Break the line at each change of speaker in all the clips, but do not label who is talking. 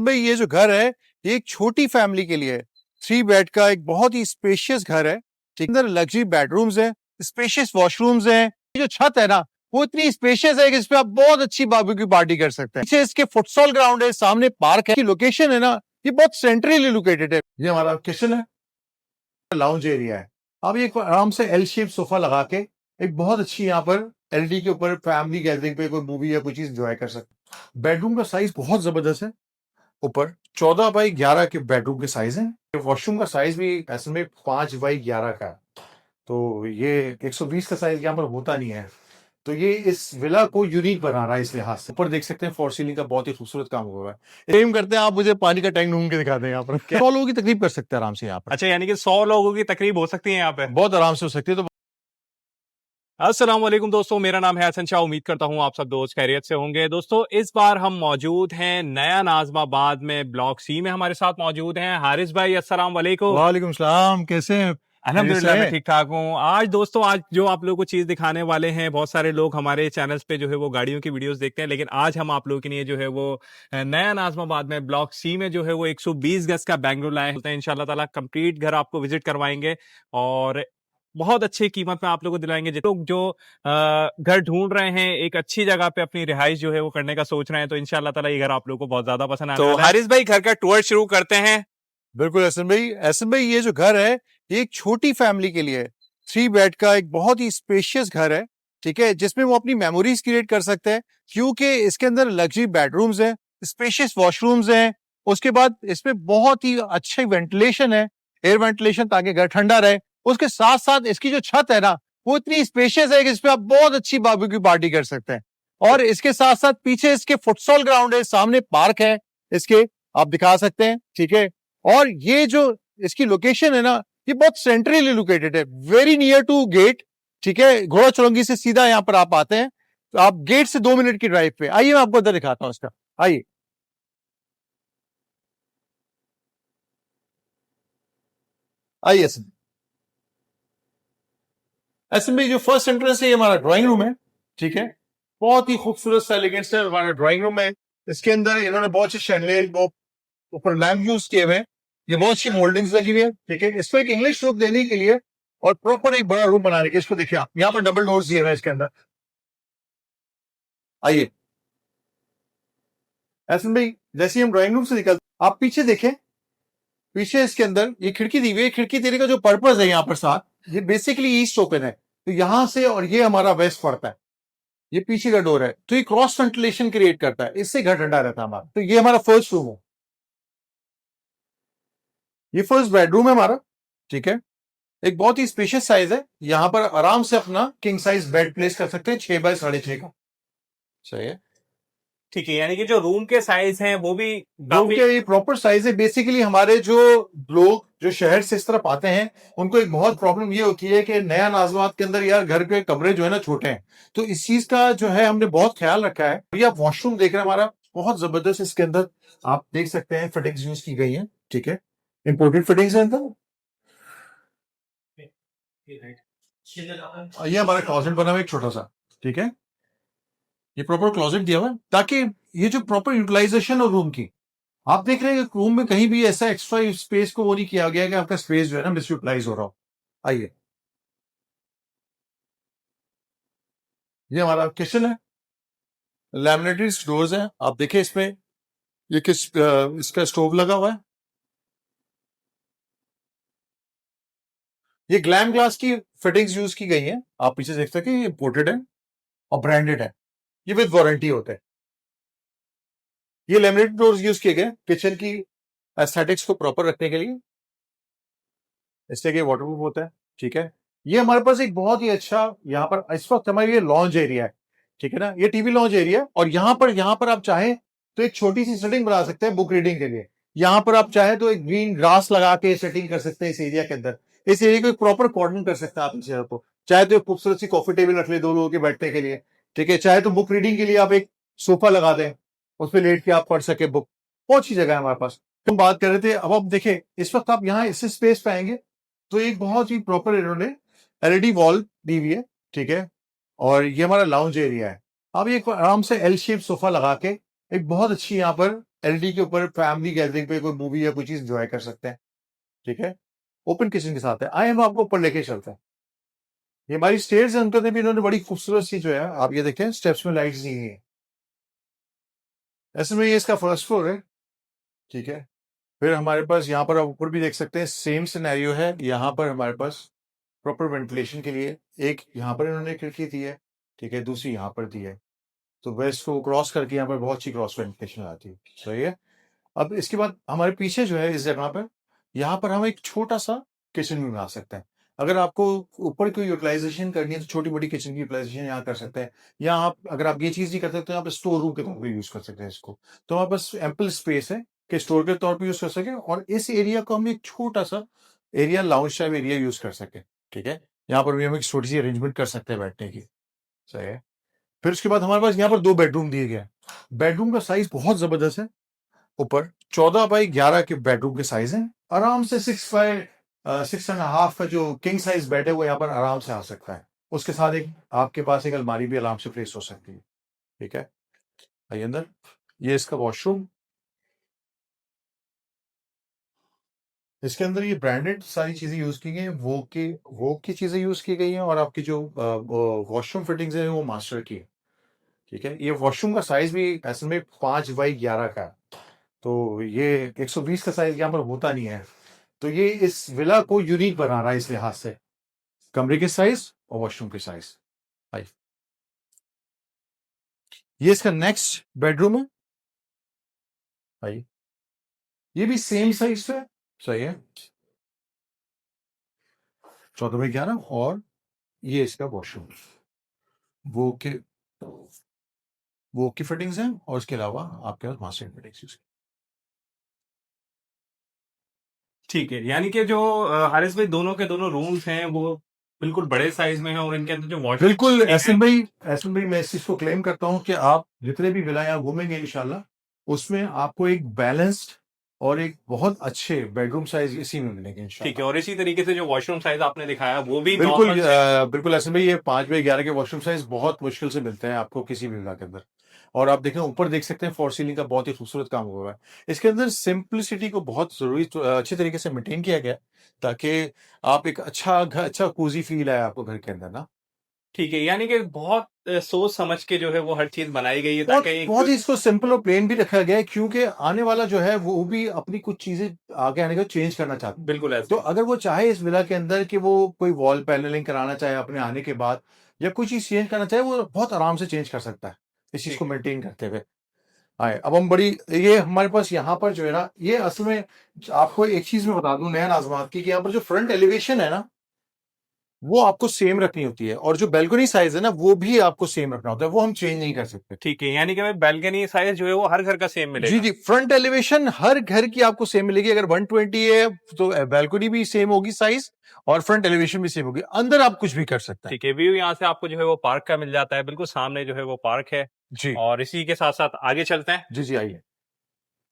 भाई ये जो घर है ये एक छोटी फैमिली के लिए है। 3 बेड का एक बहुत ही स्पेशियस घर है। अंदर लग्जरी बेडरूम्स है, स्पेशियस वॉशरूम्स हैं। ये जो छत है ना वो इतनी स्पेशियस है कि इस पे आप बहुत अच्छी बारबेक्यू पार्टी कर सकते हैं। पीछे इसके फुटसॉल ग्राउंड है, सामने पार्क है। लोकेशन है ना ये बहुत सेंट्रली लोकेटेड है। ये हमारा किचन है, लाउंज एरिया है। आप ये आराम से एल शेप सोफा लगा के एक बहुत अच्छी यहाँ पर एलईडी के ऊपर फैमिली गैदरिंग पे कोई मूवी या कोई चीज एंजॉय कर सकते हैं। बेडरूम का साइज बहुत जबरदस्त है। ऊपर 14 बाई 11 के बेडरूम के साइज है। वॉशरूम का साइज भी ऐसे में 5 बाई 11 का है। तो ये 120 का साइज यहाँ पर होता नहीं है। तो ये इस विला को यूनिक बना रहा है इस लिहाज से। ऊपर देख सकते हैं फॉर सीलिंग का बहुत ही खूबसूरत काम हुआ है। एम करते हैं आप मुझे पानी का टैंक ढूंढ के दिखा दें यहाँ पर। 100 लोगों की तकलीफ कर सकते हैं आराम से यहाँ पर।
अच्छा, यानी कि 100 लोगों की तकरीब हो सकती है यहाँ पे?
बहुत आराम से हो सकती है। तो
अस्सलाम वालेकुम दोस्तों, मेरा नाम है हसन शाह। उम्मीद करता हूँ आप सब दोस्त खैरियत से होंगे। दोस्तों, इस बार हम मौजूद हैं नया नाजमाबाद में, ब्लॉक सी में। हमारे साथ मौजूद हैं हारिस भाई। अस्सलाम वालेकुम।
वालेकुम सलाम, कैसे हैं?
अल्हम्दुलिल्लाह मैं ठीक ठाक हूँ। आज दोस्तों, आज जो आप लोगों को चीज दिखाने वाले हैं, बहुत सारे लोग हमारे चैनल्स पे जो है वो गाड़ियों की वीडियोस देखते हैं, लेकिन आज हम आप लोगों के लिए जो है वो नया नाजमाबाद में ब्लॉक सी में जो है वो 120 गज का बेंगलुरु लाए हैं। इंशाल्लाह ताला कंप्लीट घर आपको विजिट करवाएंगे और बहुत अच्छी कीमत में आप लोगों को दिलाएंगे। जिन लोग जो घर ढूंढ रहे हैं, एक अच्छी जगह पे अपनी रिहाइश जो है वो करने का सोच रहे हैं, तो इंशाल्लाह ताला ये घर आप लोगों को बहुत ज्यादा पसंद आने वाला है। तो हारिस भाई, घर का टूर शुरू करते हैं।
बिल्कुल हसन भाई ये जो घर है ये एक छोटी फैमिली के लिए है। 3 बेड का एक बहुत ही स्पेशियस घर है, ठीक है, जिसमें वो अपनी मेमोरीज क्रिएट कर सकते हैं क्योंकि इसके अंदर लग्जरी बेडरूम्स हैं, स्पेशियस वॉशरूम्स हैं। उसके बाद इसमें बहुत ही अच्छी वेंटिलेशन है, एयर वेंटिलेशन, ताकि घर ठंडा रहे। उसके साथ साथ इसकी जो छत है ना वो इतनी स्पेशियस है कि इस पे आप बहुत अच्छी बारबेक्यू पार्टी कर सकते हैं। और इसके साथ साथ पीछे इसके फुटसॉल ग्राउंड है, सामने पार्क है इसके, आप दिखा सकते हैं, ठीक है। और ये जो इसकी लोकेशन है ना ये बहुत सेंट्रली लोकेटेड है, वेरी नियर टू गेट, ठीक है। घोड़ा चौरंगी से सीधा यहाँ पर आप आते हैं तो आप गेट से 2 मिनट की ड्राइव पे आइए, मैं आपको अंदर दिखाता हूँ इसका। आइए आइए ऐसे में जो फर्स्ट एंट्रेंस है ये हमारा ड्राइंग रूम है, ठीक है। बहुत ही खूबसूरत सा एलिगेंट से हमारा ड्राइंग रूम है। इसके अंदर इन्होंने बहुत अच्छे शैंडलियर ऊपर लैम्प यूज किए हुए हैं। ये बहुत अच्छी मोल्डिंग्स लगी हुई है, ठीक है। इसको एक इंग्लिश लुक देने के लिए और प्रॉपर एक बड़ा रूम बनाने के, इसको देखिए आप, यहाँ पर डबल डोर्स दिए हुए हैं इसके अंदर। आइए ऐसे भाई, जैसे ही हम ड्राइंग रूम से निकलते आप पीछे देखें, पीछे इसके अंदर ये खिड़की दी हुई है। खिड़की देने का जो पर्पज है यहाँ पर साथ, ये बेसिकली ईस्ट ओपन है, तो यहां से और ये हमारा वेस्ट पड़ता है। ये पीछे का डोर है तो ये क्रॉस वेंटिलेशन क्रिएट करता है, इससे घर ठंडा रहता है हमारा। तो ये हमारा फर्स्ट रूम है, ये फर्स्ट बेडरूम है हमारा, ठीक है। एक बहुत ही स्पेशियस साइज है, यहाँ पर आराम से अपना किंग साइज बेड प्लेस कर सकते हैं, 6 बाई 6.5 का। सही है,
ठीक है, यानी कि जो रूम के साइज हैं वो भी
रूम के ये प्रॉपर साइज है। बेसिकली हमारे जो लोग जो शहर से इस तरफ आते हैं उनको एक बहुत प्रॉब्लम ये होती है कि नया नाजमाबाद के अंदर यार घर के कमरे जो है ना छोटे हैं, तो इस चीज का जो है हमने बहुत ख्याल रखा है। ये आप वॉशरूम देख रहे हैं हमारा, बहुत जबरदस्त। इसके अंदर आप देख सकते हैं फिटिंग्स यूज की गई है, ठीक है, इंपोर्टेड फिटिंग्स है अंदर। ये हमारा क्लोजेट बना हुआ है एक छोटा सा, ठीक है। ये प्रॉपर क्लोजेट दिया हुआ है ताकि ये जो प्रॉपर यूटिलाइजेशन हो रूम की, आप देख रहे हैं कि रूम में कहीं भी ऐसा एक्स्ट्रा स्पेस को वो नहीं किया गया कि आपका स्पेस जो है ना मिस यूटिलाइज हो रहा हो। आइए, ये हमारा किचन है, लैमिनेटेड डोर्स हैं, आप देखें इसमें ये किस इसका स्टोव लगा हुआ है। ये ग्लैम ग्लास की फिटिंग्स यूज की गई हैं, आप पीछे देख सकते हैं, ये इंपोर्टेड है और ब्रांडेड है, ये विद वारंटी होते हैं। ये लैमिनेटेड डोर्स यूज किए गए किचन की एस्थेटिक्स को प्रॉपर रखने के लिए, इससे कि वाटरप्रूफ होता है, ठीक है। ये हमारे पास एक बहुत ही अच्छा, यहाँ पर इस वक्त हमारे ये लॉन्च एरिया है, ठीक है ना, ये टीवी लॉन्च एरिया है। और यहाँ पर आप चाहें तो एक छोटी सी सेटिंग बना सकते हैं बुक रीडिंग के लिए। यहाँ पर आप चाहें तो एक ग्रीन ग्रास लगा के सेटिंग कर सकते हैं इस एरिया के अंदर। इस एरिया को एक प्रॉपर कॉर्डन कर सकते हैं आप इस जगह को। चाहे तो एक खूबसूरत सी कॉफी टेबल रख ले 2 लोगों के बैठने के लिए, ठीक है। चाहे तो बुक रीडिंग के लिए आप एक सोफा लगा दें, उस पर लेट के आप पढ़ सके बुक। बहुत अच्छी जगह है हमारे पास। हम बात कर रहे थे, अब आप देखें इस वक्त आप यहाँ इस स्पेस पे आएंगे तो एक बहुत ही प्रॉपर इन्होंने एलईडी वॉल दी हुई है, ठीक है। और ये हमारा लाउंज एरिया है। आप एक आराम से एल शेप सोफा लगा के एक बहुत अच्छी यहाँ पर एलईडी के ऊपर फैमिली गैदरिंग पे कोई मूवी या कोई चीज एंजॉय कर सकते हैं, ठीक है। ओपन किचन के साथ है। आए हम आपको ऊपर लेके चलते हैं। ये हमारी स्टेयर्स है, उनके भी इन्होंने बड़ी खूबसूरत सी जो है, आप ये देखें स्टेप्स में लाइट्स दी है। ऐसे में ये इसका फर्स्ट फ्लोर है, ठीक है। फिर हमारे पास यहाँ पर आप ऊपर भी देख सकते हैं, सेम सिनेरियो है। यहाँ पर हमारे पास प्रॉपर वेंटिलेशन के लिए एक यहाँ पर इन्होंने खिड़की दी है, ठीक है, दूसरी यहाँ पर दी है। तो वेस्ट को क्रॉस करके यहाँ पर बहुत अच्छी क्रॉस वेंटिलेशन आती है, सही है। अब इसके बाद हमारे पीछे जो है इस जगह पर, यहाँ पर हम एक छोटा सा किचन भी बना सकते हैं। अगर आपको ऊपर की यूटिलाइजेशन करनी है तो छोटी मोटी किचन की यूटिलाइजेशन यहाँ कर सकते हैं। या आप अगर आप ये चीज नहीं कर सकते तो यहाँ पे स्टोर रूम के तौर पर यूज कर सकते हैं इसको। तो हमारे पास एम्पल स्पेस है कि स्टोर के तौर पर यूज कर सके, और इस एरिया को हम एक छोटा सा area, lounge type area use कर सके, ठीक है। यहाँ पर भी हम एक छोटी सी अरेंजमेंट कर सकते हैं बैठने की, सही है। फिर उसके बाद हमारे पास यहाँ पर 2 बेडरूम दिए गए हैं। बेडरूम का साइज बहुत जबरदस्त है। ऊपर 14x11 के बेडरूम के साइज हैं। आराम से 6x6.5 का जो किंग साइज बेड है वो यहाँ पर आराम से आ सकता है। उसके साथ एक आपके पास एक अलमारी भी आराम से प्लेस हो सकती है, ठीक है। आइए अंदर, ये इसका वॉशरूम। इसके अंदर ये ब्रांडेड सारी चीजें यूज की गई हैं, वो की चीजें यूज की गई हैं, और आपकी जो वॉशरूम फिटिंग्स है वो मास्टर की है, ठीक है। ये वॉशरूम का साइज भी ऐसे में 5x11 का है। तो ये 120 का साइज यहाँ पर होता नहीं है। तो ये इस विला को यूनिक बना रहा है इस लिहाज से, कमरे के साइज और वॉशरूम के साइज। ये इसका नेक्स्ट बेडरूम है भाई, ये भी सेम साइज पे सही है, 14x11। और ये इसका वॉशरूम, वो के वो की फिटिंग्स हैं, और उसके अलावा आपके पास मास्टर फिटिंग्स।
ठीक है, यानी कि जो हारिस भाई दोनों के दोनों रूम्स हैं वो बिल्कुल बड़े साइज में हैं, और इनके अंदर जो वॉशरूम
बिल्कुल एहसन भाई, मैं इस चीज को क्लेम करता हूं कि आप जितने भी विला यहाँ घूमेंगे इंशाल्लाह, उसमें आपको एक बैलेंस्ड और एक बहुत अच्छे बेडरूम साइज इसी में मिलेंगे
ठीक
इंशाल्लाह।
है, और इसी तरीके से जो वॉशरूम साइज आपने दिखाया वो भी
बिल्कुल
नॉर्मल से
बिल्कुल एहसन भाई, ये 5x11 के वॉशरूम साइज बहुत मुश्किल से मिलते हैं आपको किसी भी विला के अंदर। और आप देखें ऊपर देख सकते हैं, फॉर सीलिंग का बहुत ही खूबसूरत काम हुआ है। इसके अंदर सिंपलिसिटी को बहुत जरूरी अच्छे तरीके से मेंटेन किया गया है, ताकि आप एक अच्छा घर, अच्छा कोजी फील आए आपको घर के अंदर ना।
ठीक है, यानी कि बहुत सोच समझ के जो है वो हर चीज बनाई गई है
बहुत
ताकि एक
बहुत ही इसको सिंपल और प्लेन भी रखा गया है, क्योंकि आने वाला जो है वो भी अपनी कुछ चीजें आगे आने का चेंज करना चाहता है।
बिल्कुल
तो
ऐसे
अगर वो चाहे इस विला के अंदर कि वो कोई वॉल पैनलिंग कराना चाहे अपने आने के बाद, या कोई चीज चेंज करना चाहे, वो बहुत आराम से चेंज कर सकता है इस चीज
ठीक
को
है।
मेंटेन करते हुए। आए अब हम बड़ी, ये हमारे पास यहाँ पर जो है ना, ये असल में आपको एक चीज मैं बता दूं नया नाजमात की, कि यहाँ पर जो फ्रंट एलिवेशन है ना, वो आपको सेम रखनी होती है, और जो बैल्कनी साइज है ना वो भी आपको सेम रखना होता है, वो हम चेंज नहीं कर सकते।
ठीक है, यानी कि बैल्कनी साइज जो है वो हर घर का सेम
जी
मिलेगा।
जी, फ्रंट एलिवेशन हर घर की आपको सेम मिलेगी। अगर 120 है तो बैल्कनी भी सेम होगी साइज, और फ्रंट एलिवेशन भी सेम होगी। अंदर आप कुछ भी कर सकते हैं।
ठीक है, व्यू यहाँ से आपको जो है वो पार्क का मिल जाता है, बिल्कुल सामने जो है वो पार्क है।
जी
और इसी के साथ साथ आगे चलते हैं,
जी जी, आइए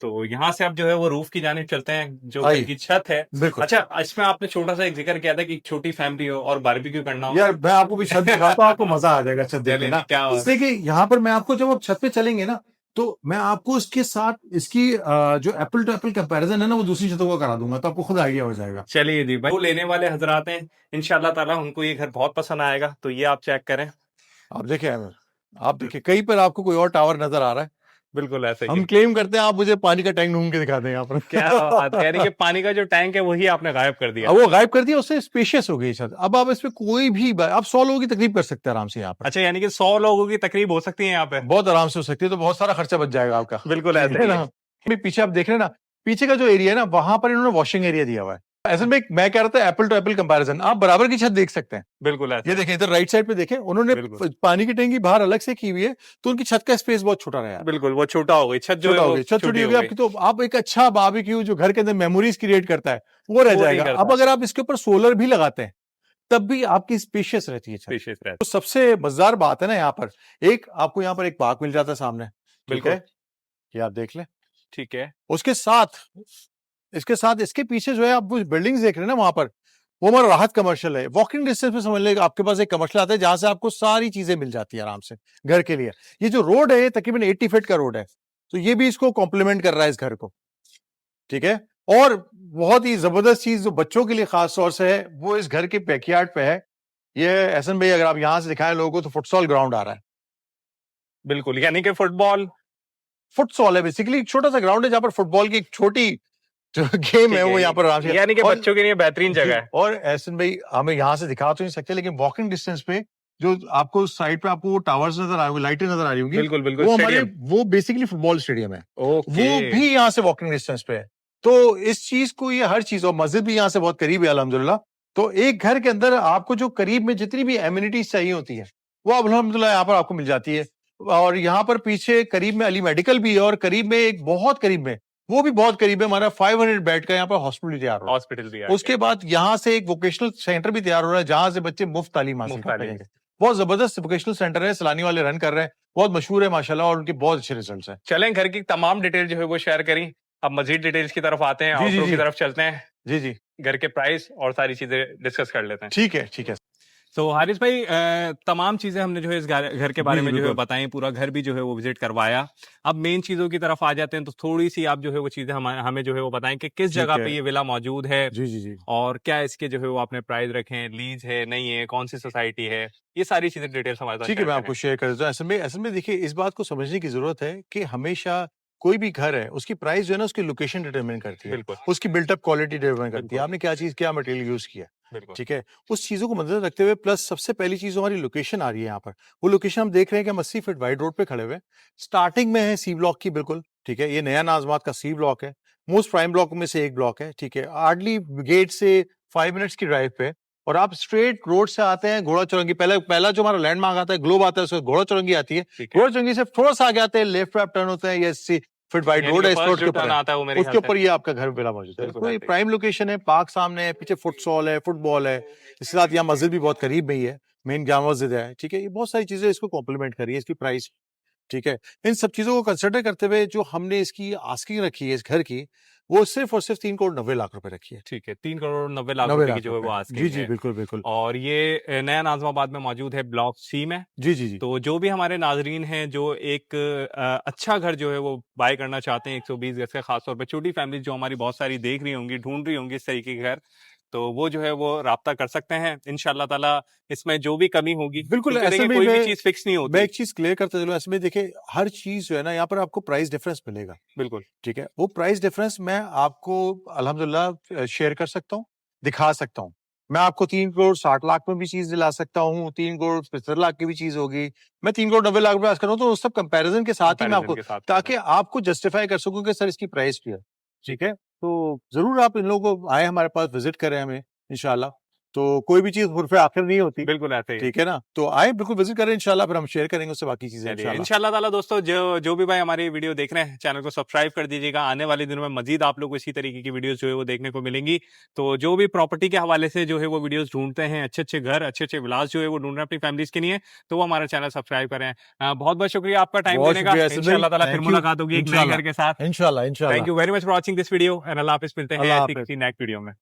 तो यहाँ से अब जो है वो रूफ की जानिब चलते हैं, जो घर
आइए,
की छत है।
बिल्कुल।
अच्छा, इसमें आपने छोटा सा एक जिक्र किया था कि एक छोटी फैमिली हो और बारबेक्यू करना हो।
यार मैं आपको भी छत दिखाता हूँ, आपको मजा आ जाएगा छत देखने
चलिए,
ना।
क्या बात।
इसलिए कि यहाँ पर मैं आपको, जब आप छत पे चलेंगे ना, तो मैं आपको इसके साथ इसकी जो एप्पल टू एप्पल कंपैरिजन है ना, वो दूसरी छतों को करा दूंगा, तो आपको खुद आइडिया हो जाएगा।
चलिए जी भाई, वो लेने वाले हजरात हैं, इंशाल्लाह ताला उनको ये घर बहुत पसंद आएगा, तो ये आप चेक करें।
आप देखिए कहीं पर आपको कोई और टावर नजर आ रहा है?
बिल्कुल ऐसे ही
हम
है।
क्लेम करते हैं, आप मुझे पानी का टैंक ढूंढ के दिखा दें यहाँ पर।
क्या बात है, यानी कि पानी का जो टैंक है वही आपने गायब कर दिया।
अब वो गायब कर दिया, उससे स्पेशियस हो गई छत। अब आप इस पे कोई भी आप 100 लोगों की तकलीफ कर सकते हैं आराम से यहाँ पर।
अच्छा, यानी कि 100 लोगों की तकरीब हो सकती है यहाँ पे।
बहुत आराम से हो सकती है, तो बहुत सारा खर्चा बच जाएगा आपका।
बिल्कुल ऐसे
है
ही
ना।
है।
अभी पीछे आप देख रहे हैं ना, पीछे का जो एरिया है ना, वहां पर इन्होंने वॉशिंग एरिया दिया हुआ है। ऐसे में मैं कह रहा था एप्पल टू एप्पल कंपैरिजन, आप बराबर की छत देख सकते हैं।
बिल्कुल ऐसे
ये देखें इधर राइट साइड पे देखें, उन्होंने
बिल्कुल
पानी की टैंकी बाहर अलग से की हुई है, तो उनकी छत का स्पेस बहुत छोटा रहा है।
बिल्कुल, वो छोटा हो गई छत जो है
छोटा हो
वो
गई, छत छोटी हो गई
गई।
आपकी, तो आप एक अच्छा बारबेक्यू जो घर के अंदर मेमोरीज क्रिएट करता है वो रह
वो नहीं
जाएगा।
करता।
अब अगर आप इसके ऊपर सोलर भी लगाते हैं तब भी आपकी स्पेशियस रहती है छत।
स्पेशियस रहता
तो सबसे मजेदार बात है ना, यहाँ पर आपको यहाँ पर एक पार्क मिल जाता है सामने, ठीक
बिल्कुल।
है, ये आप देख लें।
ठीक है,
उसके साथ इसके पीछे जो है आप बिल्डिंग्स देख रहे हैं ना, वहां पर वो हमारा राहत कमर्शियल है। वॉकिंग डिस्टेंस में समझ लेगा आपके पास एक कमर्शियल आता है, जहां से आपको सारी चीजें मिल जाती है आराम से घर के लिए। ये जो रोड है तकरीबन 80 फीट का रोड है, तो ये भी इसको कॉम्प्लीमेंट कर रहा है इस घर को, ठीक है। और बहुत ही जबरदस्त चीज जो बच्चों के लिए खास तौर से है वो इस घर के बैकयार्ड पे है। ये एहसन भाई, अगर आप यहां से दिखाएं लोगों को, तो फुटसॉल ग्राउंड आ रहा है।
बिल्कुल, यानी कि
फुटसॉल है बेसिकली, एक छोटा सा ग्राउंड है जहां पर फुटबॉल की एक छोटी जो गेम है वो यहाँ पर आराम से,
यानी कि
और
बच्चों के लिए बेहतरीन
जी,
जगह है।
और एहसन भाई हमें यहाँ से दिखा तो नहीं सकते, लेकिन वॉकिंग डिस्टेंस पे जो आपको साइड पे आपको टावर्स नजर आ रही होंगी, लाइटें नजर आ रही होंगी,
बिल्कुल बिल्कुल,
वो हमारे
स्टेडियम।
वो बेसिकली फुटबॉल स्टेडियम है,
ओके,
वो भी यहाँ से वॉकिंग डिस्टेंस पे है। तो इस चीज को, ये हर चीज, और मस्जिद भी यहाँ से बहुत करीब है अल्हम्दुलिल्लाह। तो एक घर के अंदर आपको जो करीब में जितनी भी एमिनिटीज चाहिए होती है वो अल्हम्दुलिल्लाह यहाँ पर आपको मिल जाती है। और यहाँ पर पीछे करीब में अली मेडिकल भी है, और करीब में एक बहुत करीब में, वो भी बहुत करीब है, हमारा 500 बेड का यहाँ पर हॉस्पिटल तैयार हो रहा है।
हॉस्पिटल भी है।
उसके बाद यहाँ से एक वोकेशनल सेंटर भी तैयार हो रहा है जहां से बच्चे मुफ्त तालीम हासिल कर पाएंगे। बहुत जबरदस्त वोकेशनल सेंटर है, सलानी वाले रन कर रहे हैं, बहुत मशहूर है माशाल्लाह, और उनके बहुत अच्छे रिजल्ट्स हैं।
चलें, घर की तमाम डिटेल जो है वो शेयर करी। अब मजीद डिटेल्स की तरफ आते हैं,
जी, जी,
आउटरो
जी।
की तरफ चलते हैं,
जी जी,
घर के प्राइस और सारी चीजें डिस्कस कर लेते हैं।
ठीक है ठीक है।
तो हारिस भाई, तमाम चीजें हमने जो है इस घर के बारे
जी,
में जो है
बिल्कुल।
बताई, पूरा घर भी जो है वो विजिट करवाया। अब मेन चीजों की तरफ आ जाते हैं, तो थोड़ी सी आप जो है वो चीजें हमें जो है वो बताएं कि किस
ठीक
जगह
है।
पे ये विला मौजूद है,
जी जी जी,
और क्या इसके जो है वो आपने प्राइस रखे हैं, लीज है नहीं है, कौन सी सोसाइटी है, ये सारी चीजें डिटेल्स हमारे साथ
ठीक है,
शेयर
मैं
करें।
आपको शेयर कर देता हूँ। असल में देखिए, इस बात को समझने की जरूरत है कि हमेशा कोई भी घर है उसकी प्राइस जो है ना, उसकी लोकेशन डिटरमिन करती है,
बिल्कुल
उसकी बिल्टअप क्वालिटी डिटरमिन करती है,
बिल्कुल।
आपने क्या चीज, क्या मटेरियल यूज किया,
बिल्कुल
ठीक है। उस चीजों को मद्देनजर रखते हुए, प्लस सबसे पहली चीज हमारी लोकेशन आ रही है यहाँ पर। वो लोकेशन हम देख रहे हैं कि हम 80 फीट वाइड रोड पे खड़े हुए हैं, स्टार्टिंग में है सी ब्लॉक की, बिल्कुल ठीक है। ये नया नाजमात का सी ब्लॉक है, मोस्ट प्राइम ब्लॉक में से एक ब्लॉक है, ठीक है। हार्डली गेट से 5 मिनट्स की ड्राइव पे, और आप स्ट्रेट रोड से आते हैं घोड़ा चौरंगी, पहला जो हमारा लैंडमार्क आता है, ग्लोब आता है, उसमें घोड़ा चौरंगी आती है।
ठीक है।
घोड़ा चौरंगी से थोड़ा सा आगे आते हैं, लेफ्ट पे आप टर्न होते हैं, ये 80 फीट वाइड
यानी
रोड
कि
है, इस
first
रोड के
जो
ऊपर
turn
है।
आता है वो मेरे
उसके
ख्याल से
ऊपर ये आपका घर विला मौजूद है।
बिल्कुल
तो ये
ऐसे ही।
प्राइम लोकेशन है, पार्क सामने है, पीछे फुटसॉल है, फुटबॉल है, इसके साथ यहाँ मस्जिद भी बहुत करीब में ही है, मेन जामा मस्जिद है, ठीक है। ये बहुत सारी चीजें इसको कॉम्प्लीमेंट कर रही है, इसकी प्राइस, ठीक है। इन सब चीजों को कंसिडर करते हुए जो हमने इसकी आस्किंग रखी है इस घर की, वो सिर्फ और सिर्फ 3,90,00,000 रुपए रखी है।
ठीक है, 3,90,00,000
90
रुपए की
लाख
जो है वो
रुपए,
आस्किंग
जी जी,
है।
बिल्कुल बिल्कुल।
और ये नया नाज़िमाबाद में मौजूद है, ब्लॉक सी में।
जी जी जी,
तो जो भी हमारे नाजरीन हैं जो एक अच्छा घर जो है वो बाय करना चाहते हैं 120 गज का, खासतौर पे छोटी फैमिली जो हमारी बहुत सारी देख रही होंगी, ढूंढ रही होंगी इस तरीके के घर, तो वो जो है वो राब्ता कर सकते हैं इंशाल्लाह ताला। इसमें जो भी कमी होगी,
बिल्कुल।
क्योंकि
ऐसे
देखिए
में
कोई भी
मैं
चीज फिक्स नहीं
मैं
होती।
एक चीज क्लियर करता चलूं, ऐसे में देखिए हर चीज जो है ना, यहाँ पर आपको प्राइस डिफरेंस मिलेगा,
बिल्कुल
ठीक है। वो प्राइस डिफरेंस मैं आपको अल्हम्दुलिल्लाह शेयर कर सकता हूँ, दिखा सकता हूँ। मैं आपको 3,60,00,000 में भी चीज दिला सकता हूँ, 3,75,00,000 की भी चीज होगी, मैं 3,90,00,000 रुपए आज कर रहा हूँ, तो उस सब कंपैरिजन के साथ ही मैं
कंपैरिजन
आपको,
के साथ
ताकि आपको जस्टिफाई कर सकूं कि सर इसकी प्राइस क्या है, ठीक है। तो जरूर आप इन लोगों को आए, हमारे पास विजिट करें हमें इंशाल्लाह। तो कोई भी चीज हुर्फे आखिर नहीं होती,
बिल्कुल ऐसे ही।
ठीक है ना। तो आए, बिल्कुल विजिट करें इंशाल्लाह, फिर हम शेयर करेंगे उससे बाकी चीजें
चलिए
इंशाल्लाह।
इंशाल्लाह ताला दोस्तों, जो भी भाई हमारी वीडियो देख रहे हैं, चैनल को सब्सक्राइब कर दीजिएगा। आने वाले दिनों में मजीद आप लोग को इसी तरीके की वीडियोस जो है वो देखने को मिलेंगी। तो जो भी प्रॉपर्टी के हवाले से जो है वो वीडियोस ढूंढते हैं, अच्छे अच्छे घर, अच्छे अच्छे विलास जो है वो ढूंढ रहे हैं अपनी फैमिलीज के लिए, तो वो हमारा चैनल सब्सक्राइब करें। बहुत बहुत शुक्रिया आपका टाइम
बहुत
देने का।
शुक्रिया असद भाई,
इंशाल्लाह ताला फिर
थैंक यू,
मुलाकात होगी एक नए घर के साथ।
इंशाल्लाह इंशाल्लाह।
Thank you very much for watching this video, and अल्लाह हाफिज, मिलते हैं
अल्लाह
ऐसी
हाफिज।
किसी नेक्स्ट वीडियो में।